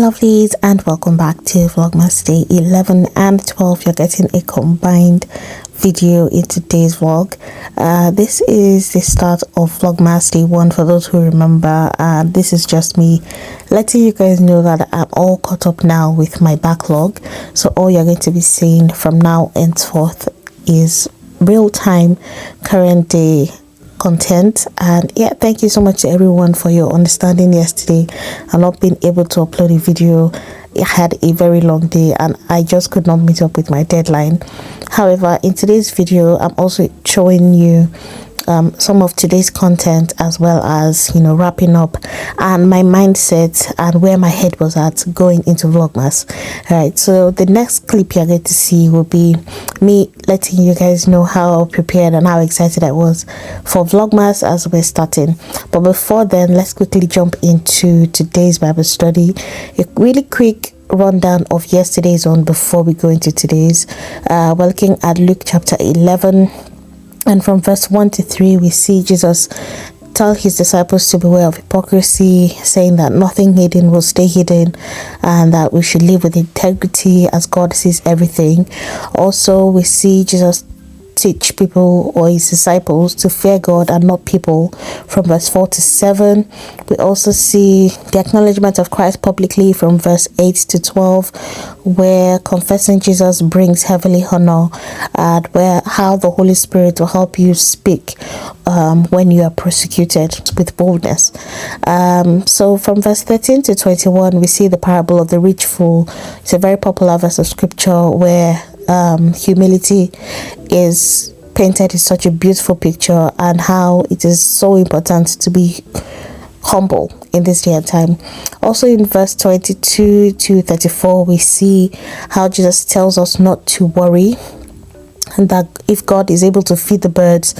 lovelies, and welcome back to Vlogmas Day 11 and 12. You're getting a combined video in today's vlog. This is the start of Vlogmas Day 1 for those who remember. This is just me letting you guys know that I'm all caught up now with my backlog. So all you're going to be seeing from now henceforth is real-time current day content. And yeah, thank you so much to everyone for your understanding yesterday and not being able to upload a video. I had a very long day and I just could not meet up with my deadline. However, in today's video I'm also showing you some of today's content, as well as wrapping up and my mindset and where my head was at going into Vlogmas. All right, so the next clip you're going to see will be me letting you guys know how prepared and how excited I was for Vlogmas as we're starting. But before then, let's quickly jump into today's Bible study. A really quick rundown of yesterday's one before we go into today's. We're looking at Luke chapter 11. And from verse 1 to 3, we see Jesus tell his disciples to beware of hypocrisy, saying that nothing hidden will stay hidden and that we should live with integrity as God sees everything. Also, we see Jesus teach people, or his disciples, to fear God and not people from verse 4 to 7. We also see the acknowledgement of Christ publicly from verse 8 to 12, where confessing Jesus brings heavenly honor, and where how the Holy Spirit will help you speak when you are persecuted with boldness. So from verse 13 to 21, we see the parable of the rich fool. It's a very popular verse of scripture where humility is painted in such a beautiful picture, and how it is so important to be humble in this day and time. Also in verse 22 to 34, we see how Jesus tells us not to worry, and that if God is able to feed the birds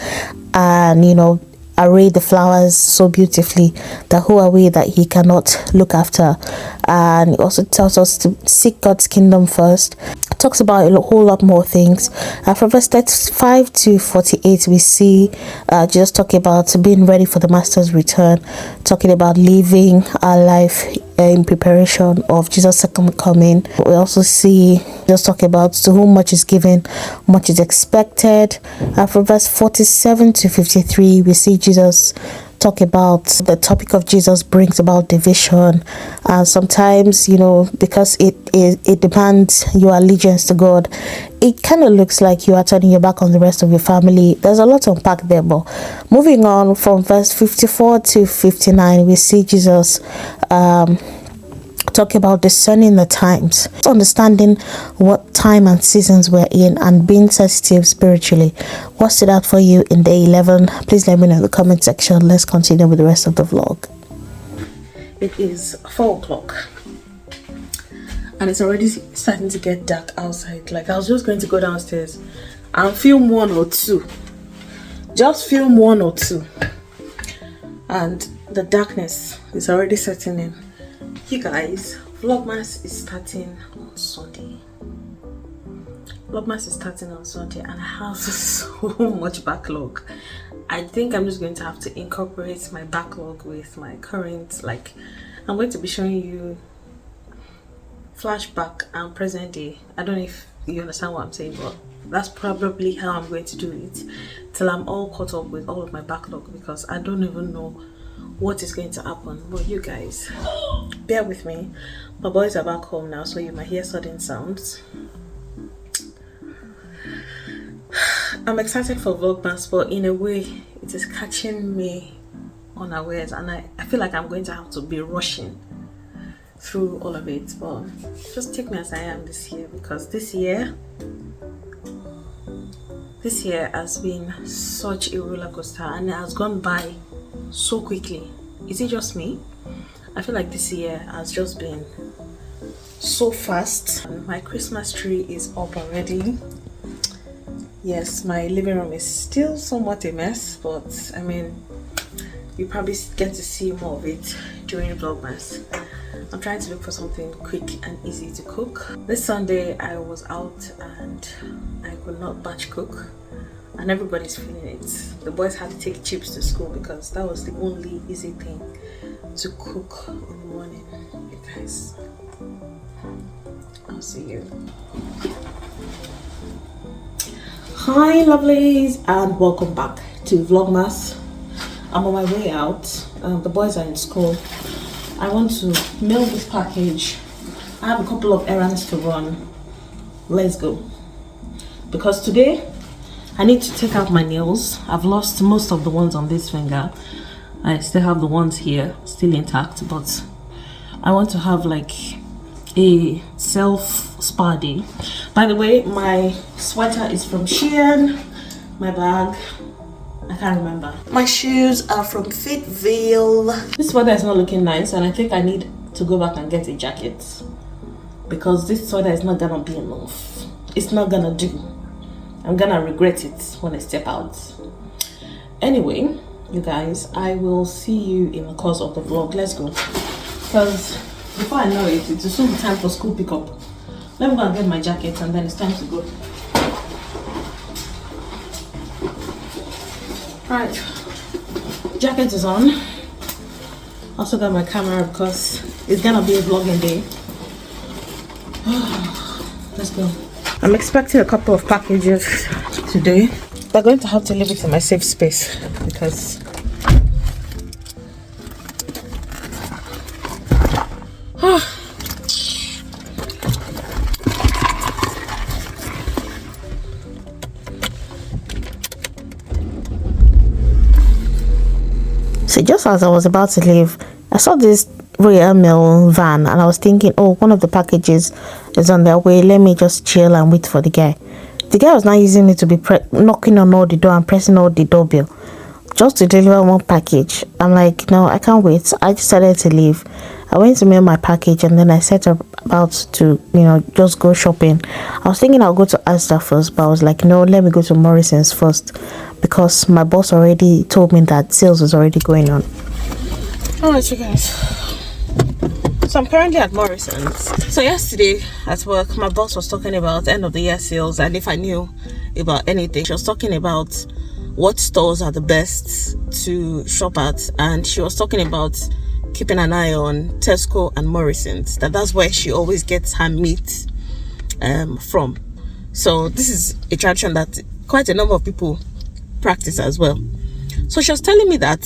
and array the flowers so beautifully, that who are we that he cannot look after. And he also tells us to seek God's kingdom first. It talks about a whole lot more things. From verse 35 to 48, we see Jesus talking about being ready for the master's return, talking about living our life in preparation of Jesus' second coming. We also see just talk about to whom much is given, much is expected. From verse 47 to 53, we see Jesus talk about the topic of Jesus brings about division. Sometimes, because it demands your allegiance to God, it kind of looks like you are turning your back on the rest of your family. There's a lot to unpack there, but moving on from verse 54 to 59, we see Jesus talk about discerning the times, understanding what time and seasons we're in, and being sensitive spiritually. What stood out for you in day 11? Please let me know in the comment section. Let's continue with the rest of the vlog. It is 4 o'clock and it's already starting to get dark outside. Like, I was just going to go downstairs and film 1 or 2, just film 1 or 2, and the darkness is already setting in. You guys, Vlogmas is starting on Sunday. Vlogmas is starting on Sunday and I have so much backlog. I think I'm just going to have to incorporate my backlog with my current, I'm going to be showing you flashback and present day. I don't know if you understand what I'm saying, but that's probably how I'm going to do it till I'm all caught up with all of my backlog, because I don't even know what is going to happen. But you guys, bear with me. My boys are back home now, so you might hear sudden sounds. I'm excited for Vlogmas, but in a way it is catching me unawares, and I feel like I'm going to have to be rushing through all of it. But just take me as I am this year, because this year has been such a roller coaster and it has gone by so quickly. Is it just me? I feel like this year has just been so fast. My Christmas tree is up already. Yes, my living room is still somewhat a mess, but I mean, you probably get to see more of it during Vlogmas. I'm trying to look for something quick and easy to cook. This Sunday I was out and I could not batch cook, and everybody's feeling it. The boys had to take chips to school because that was the only easy thing to cook in the morning. You guys, I'll see you. Hi lovelies, and welcome back to Vlogmas. I'm on my way out. The boys are in school. I want to mail this package. I have a couple of errands to run. Let's go. Because today I need to take out my nails. I've lost most of the ones on this finger. I still have the ones here still intact, but I want to have like a self spa day. By the way, my sweater is from Shein. My bag, I can't remember. My shoes are from Fitville. This sweater is not looking nice, and I think I need to go back and get a jacket because this sweater is not gonna be enough. It's not gonna do. I'm gonna regret it when I step out. Anyway, you guys, I will see you in the course of the vlog. Let's go. Because before I know it, it's soon time for school pickup. Let me go and get my jacket and then it's time to go. Right, jacket is on. Also got my camera because it's gonna be a vlogging day. Let's go. I'm expecting a couple of packages today. We're going to have to leave it in my safe space because so just as I was about to leave, I saw this Royal Mail van and I was thinking, oh, one of the packages is on their way. Let me just chill and wait for the guy. The guy was not using me to be knocking on all the door and pressing all the doorbell just to deliver one package. I'm like, no, I can't wait. I decided to leave. I went to mail my package and then I set about to, just go shopping. I was thinking I'll go to Asda first, but I was like, no, let me go to Morrison's first because my boss already told me that sales was already going on. Alright, you guys. So I'm currently at Morrison's. So yesterday at work, my boss was talking about end of the year sales, and if I knew about anything, she was talking about what stores are the best to shop at, and she was talking about keeping an eye on Tesco and Morrison's. That's where she always gets her meat from. So this is a tradition that quite a number of people practice as well. So she was telling me that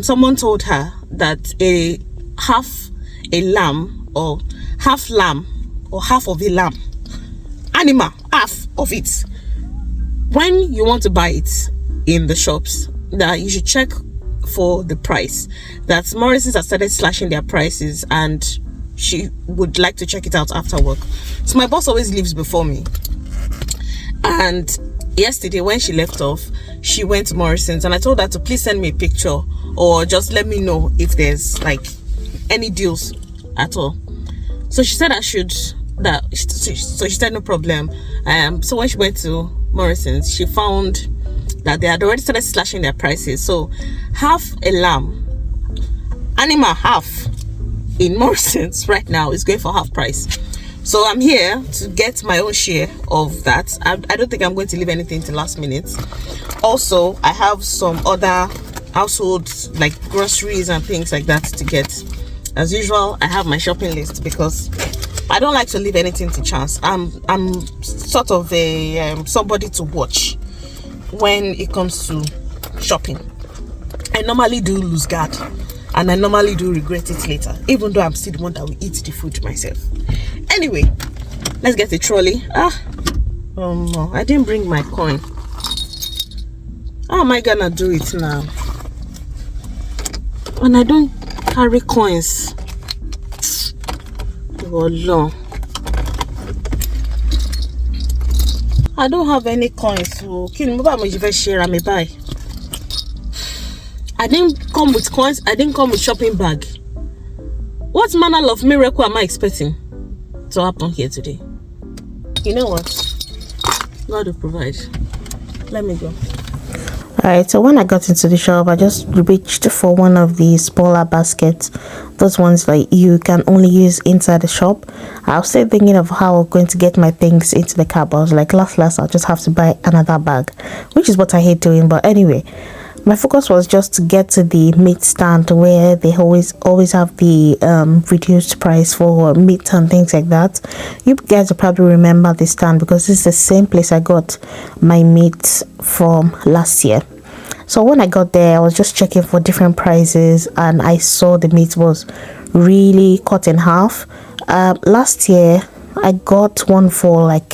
someone told her that a half a lamb or half lamb or half of a lamb animal, half of it, when you want to buy it in the shops, that you should check for the price. That Morrison's has started slashing their prices and she would like to check it out after work. So my boss always leaves before me, and yesterday when she left off, she went to Morrison's and I told her to please send me a picture or just let me know if there's like any deals at all. So she said I should, so she said no problem. So when she went to Morrison's, she found that they had already started slashing their prices. So half a lamb animal half in Morrison's right now is going for half price. So I'm here to get my own share of that. I don't think I'm going to leave anything to last minute. Also, I have some other household like groceries and things like that to get. As usual, I have my shopping list because I don't like to leave anything to chance. I'm sort of a somebody to watch when it comes to shopping. I normally do lose guard and I normally do regret it later, even though I'm still the one that will eat the food myself. Anyway, let's get a trolley. No, I didn't bring my coin. How am I gonna do it now when I don't carry coins? Oh no, I don't have any coins. So I didn't come with coins. I didn't come with shopping bag. What manner of miracle am I expecting to happen here today? You know what? God will provide. Let me go. Alright, so when I got into the shop, I just reached for one of the smaller baskets. Those ones that you can only use inside the shop. I was still thinking of how I'm going to get my things into the cab. I was like, last, I'll just have to buy another bag, which is what I hate doing. But anyway, my focus was just to get to the meat stand where they always have the reduced price for meat and things like that. You guys will probably remember this stand because this is the same place I got my meat from last year. So when I got there, I was just checking for different prices, and I saw the meat was really cut in half. Last year I got one for like,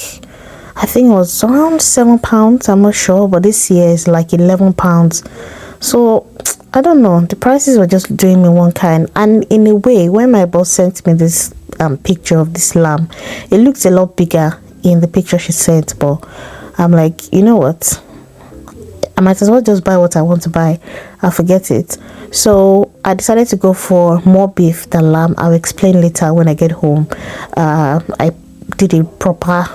I think it was around £7, I'm not sure, but this year is like £11. So I don't know, the prices were just doing me one kind. And in a way, when my boss sent me this picture of this lamb, it looked a lot bigger in the picture she sent, but I'm like, you know what, I might as well just buy what I want to buy. I'll forget it. So I decided to go for more beef than lamb. I'll explain later when I get home. I did a proper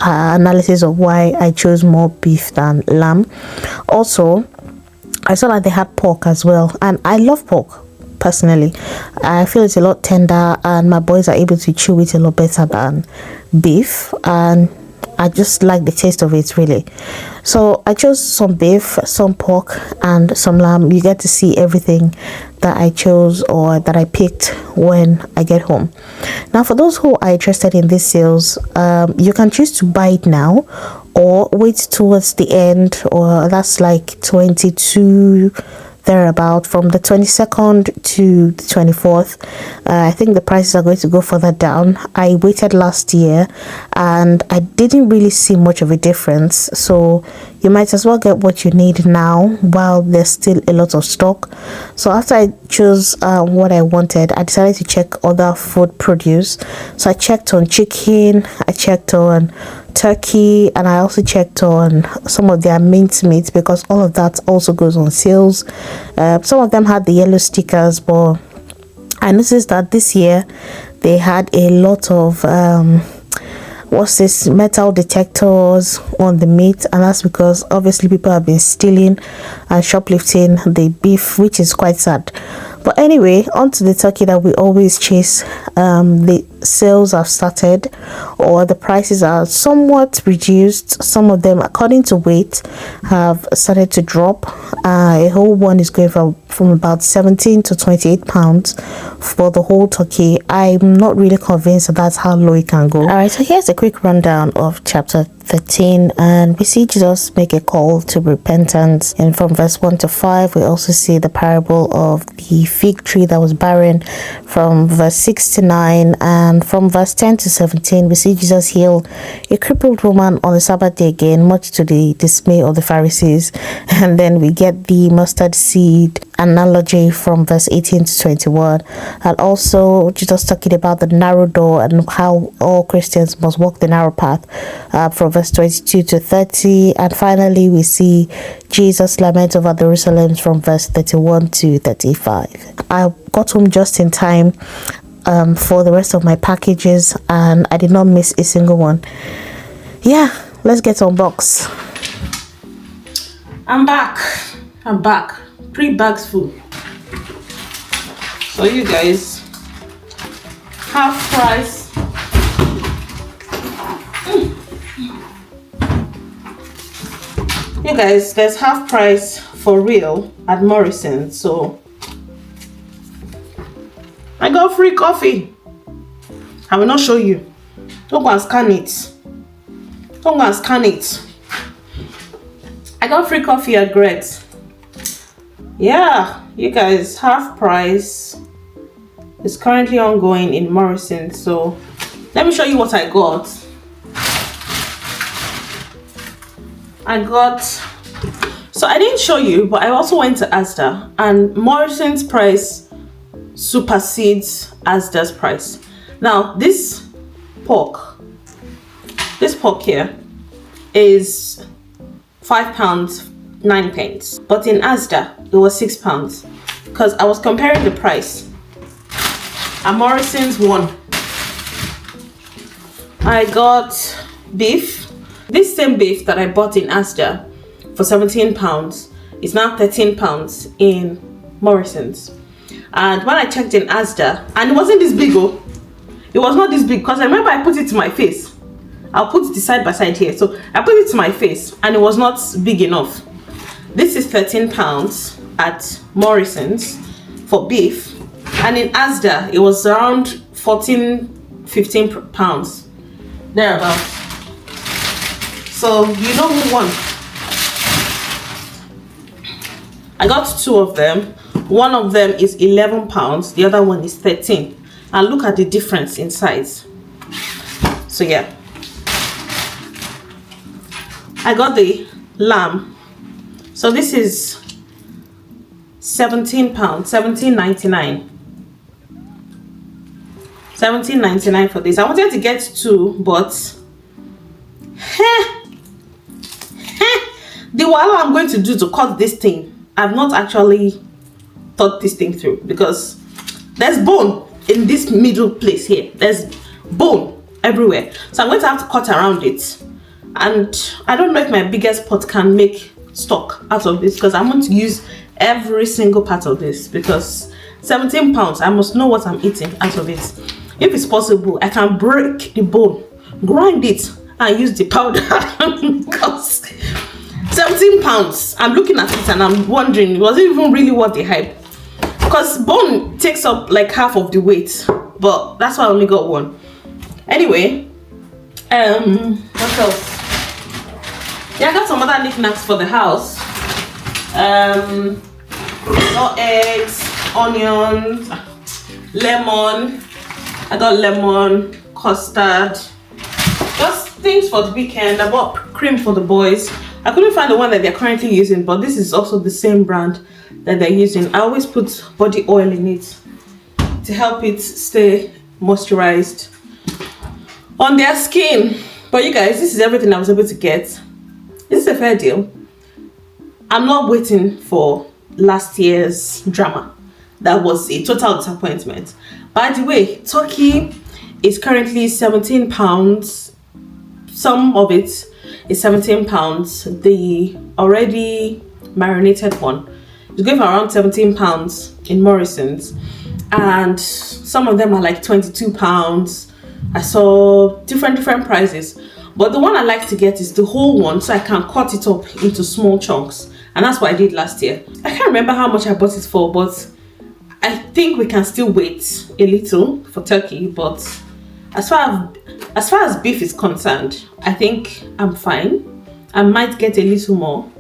analysis of why I chose more beef than lamb. Also, I saw that they had pork as well, and I love pork personally. I feel it's a lot tender, and my boys are able to chew it a lot better than beef, and I just like the taste of it really. So I chose some beef, some pork, and some lamb. You get to see everything that I chose or that I picked when I get home. Now, for those who are interested in these sales, you can choose to buy it now or wait towards the end, or that's like 22 thereabout, from the 22nd to the 24th. I think the prices are going to go further down. I waited last year and I didn't really see much of a difference, so you might as well get what you need now while there's still a lot of stock. So after I chose what I wanted, I decided to check other food produce. So I checked on chicken, I checked on turkey, and I also checked on some of their minced meat because all of that also goes on sales. Some of them had the yellow stickers, but I noticed that this year they had a lot of metal detectors on the meat, and that's because obviously people have been stealing and shoplifting the beef, which is quite sad. But anyway, on to the turkey that we always chase. The sales have started, or the prices are somewhat reduced. Some of them, according to weight, have started to drop. A whole one is going from about 17 to 28 pounds for the whole turkey. I'm not really convinced that that's how low it can go. All right, so here's a quick rundown of chapter 13, and we see Jesus make a call to repentance, and from verse 1 to 5 we also see the parable of the fig tree that was barren from verse 6 to 9, and from verse 10 to 17 we see Jesus heal a crippled woman on the Sabbath day again, much to the dismay of the Pharisees. And then we get the mustard seed analogy from verse 18 to 21, and also Jesus talking about the narrow door and how all Christians must walk the narrow path from verse 22 to 30, and finally we see Jesus lament over Jerusalem from verse 31 to 35. I got home just in time for the rest of my packages, and I did not miss a single one. Yeah, let's get unboxed. I'm back. 3 bags full. So you guys, half price. You guys, there's half price for real at Morrison. So I got free coffee. I will not show you. Don't go and scan it. I got free coffee at Greg's. Yeah, you guys, half price is currently ongoing in Morrison. So let me show you what I got. So I didn't show you, but I also went to Asda, and Morrison's price supersedes Asda's price. Now this pork here is £5.09, but in Asda it was £6, because I was comparing the price. At Morrison's one, I got beef. This same beef that I bought in Asda for £17 is now £13 in Morrison's. And when I checked in Asda, and it wasn't this big, oh, it was not this big, because I remember I put it to my face. I'll put it side by side here. So I put it to my face and it was not big enough. This is £13 at Morrison's for beef, and in Asda it was around 14-15 pounds thereabouts. So you know who won. I got 2 of them. One of them is £11, the other one is 13, and look at the difference in size. So yeah, I got the lamb. So this is £17, £17.99. £17.99 for this. I wanted to get 2, but the while I'm going to do to cut this thing, I've not actually thought this thing through, because there's bone in this middle place here. There's bone everywhere, so I'm going to have to cut around it, and I don't know if my biggest pot can make stock out of this, because I want to use every single part of this, because £17, I must know what I'm eating out of it. If it's possible, I can break the bone, grind it, and use the powder. Because £17, I'm looking at it and I'm wondering, was it even really worth the hype? Because bone takes up like half of the weight, but that's why I only got 1. Anyway, what else? Yeah, I got some other knickknacks for the house. Got eggs, onions, lemon. I got lemon, custard, just things for the weekend. I bought cream for the boys. I couldn't find the one that they're currently using, but this is also the same brand that they're using. I always put body oil in it to help it stay moisturized on their skin. But you guys, this is everything I was able to get. This is a fair deal. I'm not waiting for last year's drama. That was a total disappointment. By the way, turkey is currently £17. Some of it is £17. The already marinated one is going for around £17 in Morrison's, and some of them are like £22. I saw different prices, but the one I like to get is the whole one, so I can cut it up into small chunks, and that's what I did last year. I can't remember how much I bought it for, but I think we can still wait a little for turkey. But as far as beef is concerned, I think I'm fine. I might get a little more,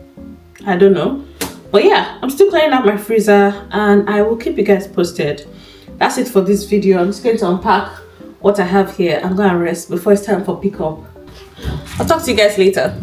I don't know. But yeah, I'm still cleaning out my freezer, and I will keep you guys posted. That's it for this video. I'm just going to unpack what I have here and go and rest before it's time for pickup. I'll talk to you guys later.